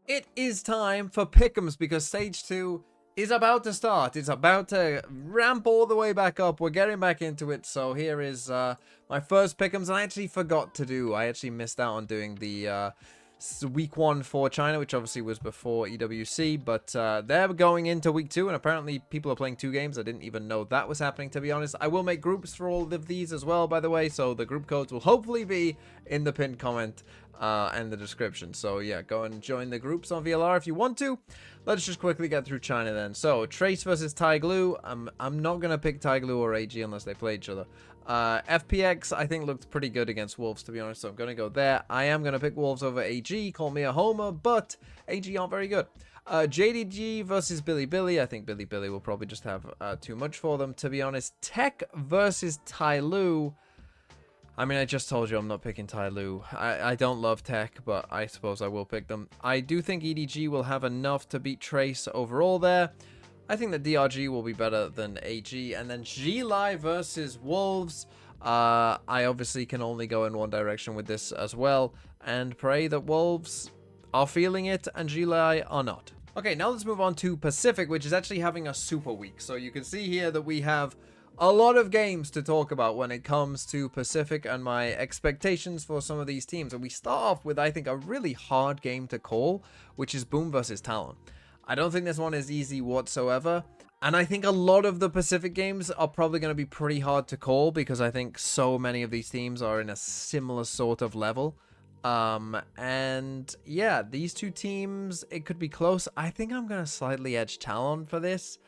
It is time for Pickems because Stage 2 is about to start. It's about to ramp all the way back up. We're getting back into it. So here is my first Pickems. I actually forgot to do. I actually missed out on doing the week 1 for China, which obviously was before EWC. But they're going into week 2, and apparently people are playing 2 games. I didn't even know that was happening, to be honest. I will make groups for all of these as well, by the way. So the group codes will hopefully be in the pinned comment and the description. So yeah, go and join the groups on VLR if you want to. Let's just quickly get through China then. So Trace versus Tai Glue. I'm not gonna pick Tai Glue or AG unless they play each other. FPX I think looked pretty good against Wolves, to be honest, so I'm gonna go there. I am gonna pick Wolves over AG. Call me a homer, but AG aren't very good. JDG versus Billy Billy. I think Billy Billy will probably just have too much for them, to be honest. Tech versus Tai Lu. I mean, I just told you I'm not picking Tai Lu. I don't love Tech, but I suppose I will pick them. I do think EDG will have enough to beat Trace overall there. I think that DRG will be better than AG. And then G-Lai versus Wolves. I obviously can only go in one direction with this as well. And pray that Wolves are feeling it and G-Lai are not. Okay, now let's move on to Pacific, which is actually having a super week. So you can see here that we have a lot of games to talk about when it comes to Pacific and my expectations for some of these teams. And we start off with, I think, a really hard game to call, which is Boom versus Talon. I don't think this one is easy whatsoever. And I think a lot of the Pacific games are probably going to be pretty hard to call because I think so many of these teams are in a similar sort of level. And yeah, these two teams, it could be close. I think I'm going to slightly edge Talon for this.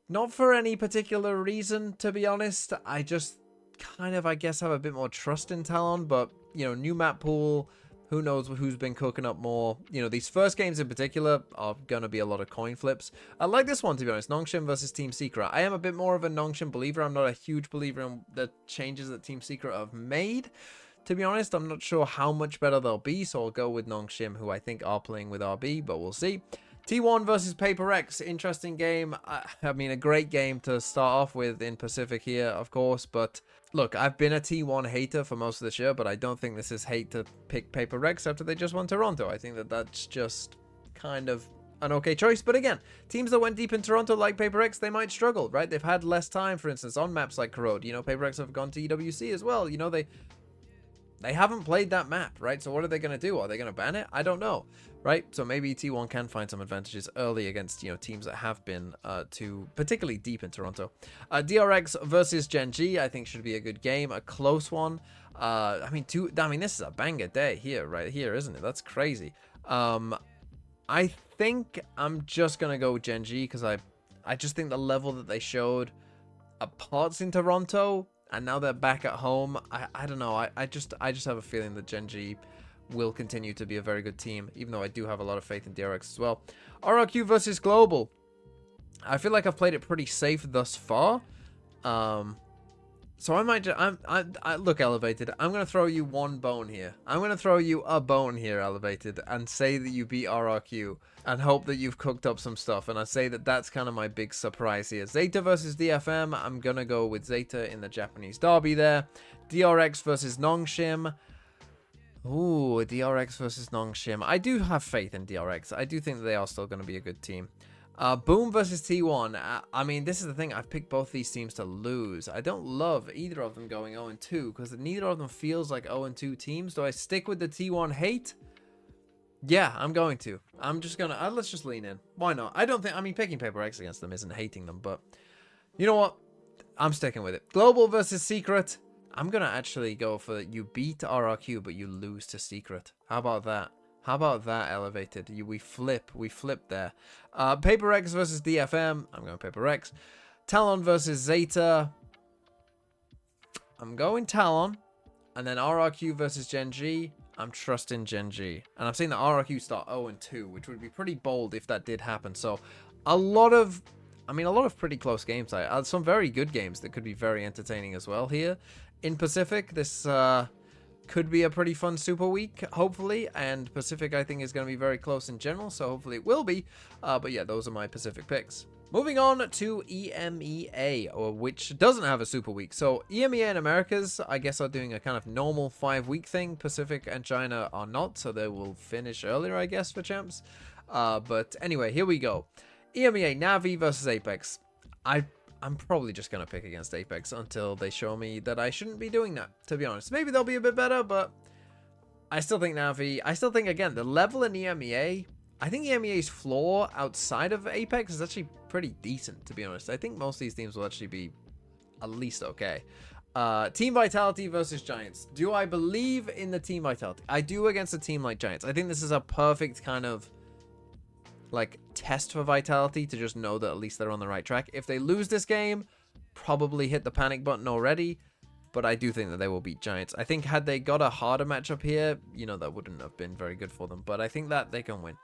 Not for any particular reason, to be honest. I just kind of, I guess, have a bit more trust in Talon. But, you know, new map pool, who knows who's been cooking up more. You know, these first games in particular are going to be a lot of coin flips. I like this one, to be honest. Nongshim versus Team Secret. I am a bit more of a Nongshim believer. I'm not a huge believer in the changes that Team Secret have made. To be honest, I'm not sure how much better they'll be. So I'll go with Nongshim, who I think are playing with RB, but we'll see. T1 versus Paper X, interesting game. I mean, a great game to start off with in Pacific here, of course. But look, I've been a T1 hater for most of this year, but I don't think this is hate to pick Paper X after they just won Toronto. I think that that's just kind of an okay choice. But again, teams that went deep in Toronto like Paper X, they might struggle, right? They've had less time, for instance, on maps like Corrode. You know, Paper X have gone to EWC as well. You know, they haven't played that map, right? So what are they going to do? Are they going to ban it? I don't know, right? So maybe T1 can find some advantages early against, you know, teams that have been to particularly deep in Toronto. DRX versus Gen G, I think should be a good game, a close one. I mean, this is a banger day here, right here, isn't it? That's crazy. I think I'm just going to go with Gen G because I just think the level that they showed at parts in Toronto, and now they're back at home. I don't know. I just have a feeling that Gen G will continue to be a very good team, even though I do have a lot of faith in DRX as well. RRQ versus Global. I feel like I've played it pretty safe thus far. So I might just, I look, Elevated, I'm going to throw you one bone here. I'm going to throw you a bone here, Elevated, and say that you beat RRQ and hope that you've cooked up some stuff. And I say that that's kind of my big surprise here. Zeta versus DFM. I'm going to go with Zeta in the Japanese derby there. DRX versus Nongshim. Ooh, DRX versus Nongshim. I do have faith in DRX. I do think that they are still going to be a good team. Boom versus T1. I mean, this is the thing. I've picked both these teams to lose. I don't love either of them going 0-2 because neither of them feels like 0-2 teams. Do I stick with the T1 hate? Yeah, I'm going to. I'm just going to... let's just lean in. Why not? I don't think... I mean, picking Paper X against them isn't hating them, but... You know what? I'm sticking with it. Global versus Secret. I'm going to actually go for you beat RRQ, but you lose to Secret. How about that? How about that, Elevated? We flip there. Paper X versus DFM. I'm going Paper X. Talon versus Zeta. I'm going Talon. And then RRQ versus Gen G. I'm trusting Gen G. And I've seen the RRQ start 0-2, which would be pretty bold if that did happen. So a lot of pretty close games. Some very good games that could be very entertaining as well here in Pacific. This could be a pretty fun Super Week, hopefully. And Pacific, I think, is going to be very close in general, so hopefully it will be. But yeah, those are my Pacific picks. Moving on to EMEA, which doesn't have a Super Week. So EMEA and Americas, I guess, are doing a kind of normal 5-week thing. Pacific and China are not, so they will finish earlier, I guess, for champs. But anyway, here we go. EMEA, Navi versus Apex. I'm probably just going to pick against Apex until they show me that I shouldn't be doing that, to be honest. Maybe they'll be a bit better, but I still think Navi... I still think, again, the level in EMEA... I think EMEA's floor outside of Apex is actually pretty decent, to be honest. I think most of these teams will actually be at least okay. Team Vitality versus Giants. Do I believe in the Team Vitality? I do against a team like Giants. I think this is a perfect kind of... like test for Vitality to just know that at least they're on the right track. If they lose this game, probably hit the panic button already, but I do think that they will beat Giants. I think had they got a harder matchup here, you know, that wouldn't have been very good for them, but I think that they can win.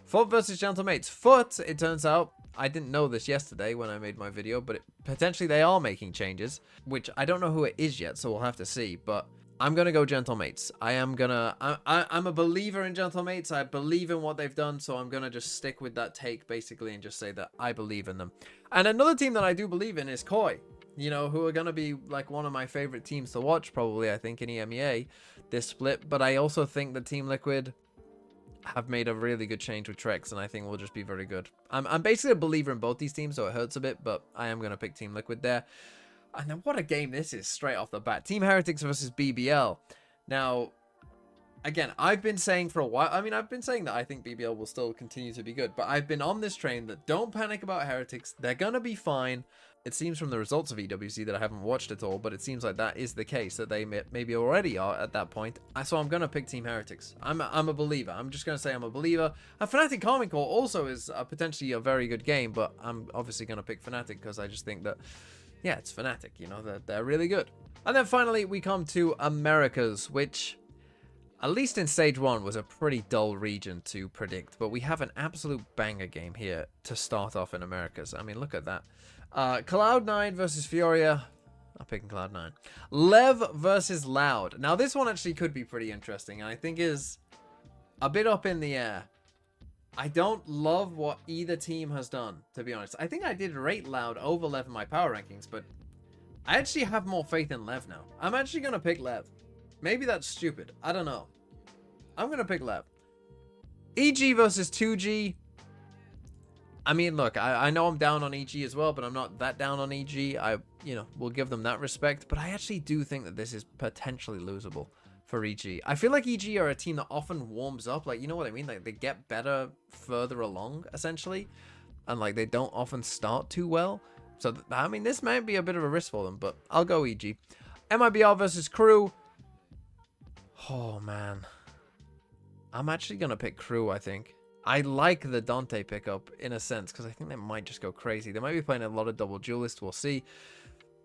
Foot versus Gentlemates. Foot, it turns out, I didn't know this yesterday when I made my video, but potentially they are making changes, which I don't know who it is yet, so we'll have to see, but I'm going to go Gentlemates. I'm a believer in Gentlemates. I believe in what they've done, so I'm going to just stick with that take, basically, and just say that I believe in them. And another team that I do believe in is Koi, you know, who are going to be, like, one of my favorite teams to watch, probably, I think, in EMEA, this split. But I also think that Team Liquid have made a really good change with Trex, and I think will just be very good. I'm basically a believer in both these teams, so it hurts a bit, but I am going to pick Team Liquid there. And then what a game this is straight off the bat. Team Heretics versus BBL. Now, again, I've been saying for a while, I mean, I've been saying that I think BBL will still continue to be good, but I've been on this train that don't panic about Heretics. They're going to be fine. It seems from the results of EWC that I haven't watched at all, but it seems like that is the case, that they maybe already are at that point. So I'm going to pick Team Heretics. I'm a believer. I'm just going to say I'm a believer. And Fnatic Karming Core also is potentially a very good game, but I'm obviously going to pick Fnatic because I just think that, yeah, it's Fnatic, you know, they're really good. And then finally, we come to Americas, which, at least in Stage 1, was a pretty dull region to predict. But we have an absolute banger game here to start off in Americas. I mean, look at that. Cloud9 versus Furia. I'm picking Cloud9. Lev versus Loud. Now, this one actually could be pretty interesting, and I think is a bit up in the air. I don't love what either team has done, to be honest. I think I did rate Loud over Lev in my power rankings, but I actually have more faith in Lev now. I'm actually going to pick Lev. Maybe that's stupid. I don't know. I'm going to pick Lev. EG versus 2G. I mean, look, I know I'm down on EG as well, but I'm not that down on EG. You know, we'll give them that respect, but I actually do think that this is potentially losable for EG. I feel like EG are a team that often warms up, like, you know what I mean? Like, they get better further along, essentially, and, like, they don't often start too well. So, I mean, this might be a bit of a risk for them, but I'll go EG. MIBR versus Crew. Oh, man. I'm actually going to pick Crew, I think. I like the Dante pickup, in a sense, because I think they might just go crazy. They might be playing a lot of double duelist, we'll see.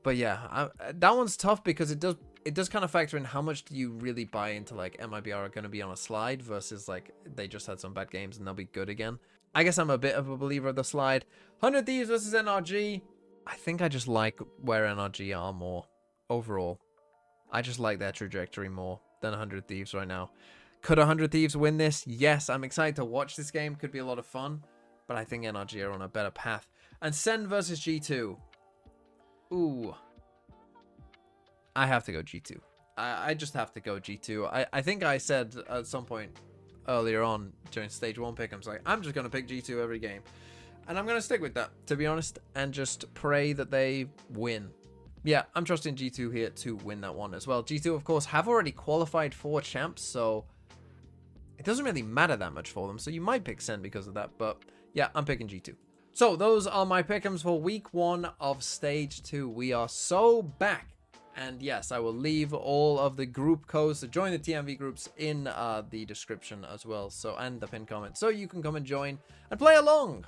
But, yeah, that one's tough because it does kind of factor in how much do you really buy into, like, MIBR are going to be on a slide versus, like, they just had some bad games and they'll be good again. I guess I'm a bit of a believer of the slide. 100 Thieves versus NRG. I think I just like where NRG are more overall. I just like their trajectory more than 100 Thieves right now. Could 100 Thieves win this? Yes, I'm excited to watch this game. Could be a lot of fun. But I think NRG are on a better path. And Sen versus G2. Ooh. I have to go G2. I just have to go G2. I think I said at some point earlier on during Stage 1 pick, I'm just going to pick G2 every game. And I'm going to stick with that, to be honest, and just pray that they win. Yeah, I'm trusting G2 here to win that one as well. G2, of course, have already qualified for champs, so it doesn't really matter that much for them. So you might pick Sen because of that, but yeah, I'm picking G2. So those are my pick'ems for week 1 of Stage 2. We are so back. And yes, I will leave all of the group codes to join the TMV groups in the description as well. So, and the pinned comment. So you can come and join and play along.